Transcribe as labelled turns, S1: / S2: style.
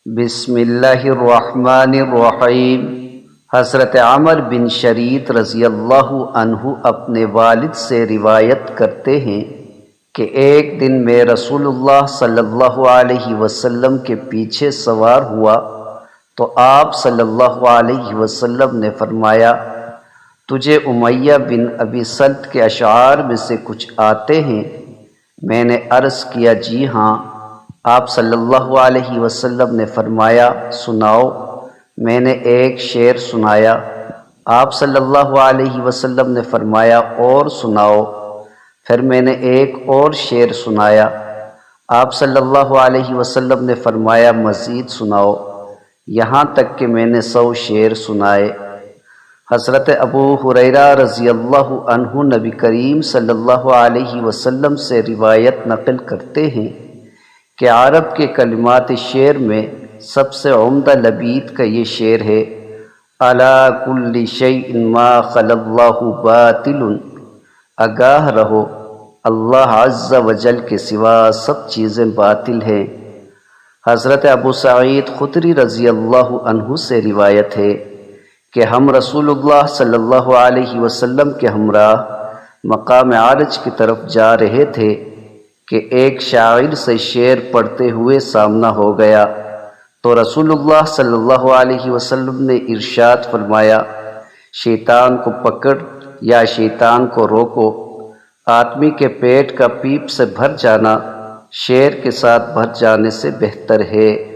S1: بسم اللہ الرحمن الرحیم۔ حضرت عمر بن شریط رضی اللہ عنہ اپنے والد سے روایت کرتے ہیں کہ ایک دن میں رسول اللہ صلی اللہ علیہ وسلم کے پیچھے سوار ہوا تو آپ صلی اللہ علیہ وسلم نے فرمایا، تجھے امیہ بن ابی سلط کے اشعار میں سے کچھ آتے ہیں؟ میں نے عرض کیا، جی ہاں۔ آپ صلی اللہ علیہ وسلم نے فرمایا، سناؤ۔ میں نے ایک شعر سنایا۔ آپ صلی اللہ علیہ وسلم نے فرمایا، اور سناؤ۔ پھر میں نے ایک اور شعر سنایا۔ آپ صلی اللہ علیہ وسلم نے فرمایا، مزید سناؤ، یہاں تک کہ میں نے 100 شعر سنائے۔ حضرت ابو ہریرہ رضی اللہ عنہ نبی کریم صلی اللہ علیہ وسلم سے روایت نقل کرتے ہیں کہ عرب کے کلمات شعر میں سب سے عمدہ لبید کا یہ شعر ہے، عَلَىٰ كُلِّ شَيْءٍ مَا خَلَا اللَّهُ بَاطِلٌ، آگاہ رہو، اللہ عز و جل کے سوا سب چیزیں باطل ہیں۔ حضرت ابو سعید خدری رضی اللہ عنہ سے روایت ہے کہ ہم رسول اللہ صلی اللہ علیہ وسلم کے ہمراہ مقام عرج کی طرف جا رہے تھے کہ ایک شاعر سے شعر پڑھتے ہوئے سامنا ہو گیا تو رسول اللہ صلی اللہ علیہ وسلم نے ارشاد فرمایا، شیطان کو پکڑ یا شیطان کو روکو۔ آدمی کے پیٹ کا پیپ سے بھر جانا شعر کے ساتھ بھر جانے سے بہتر ہے۔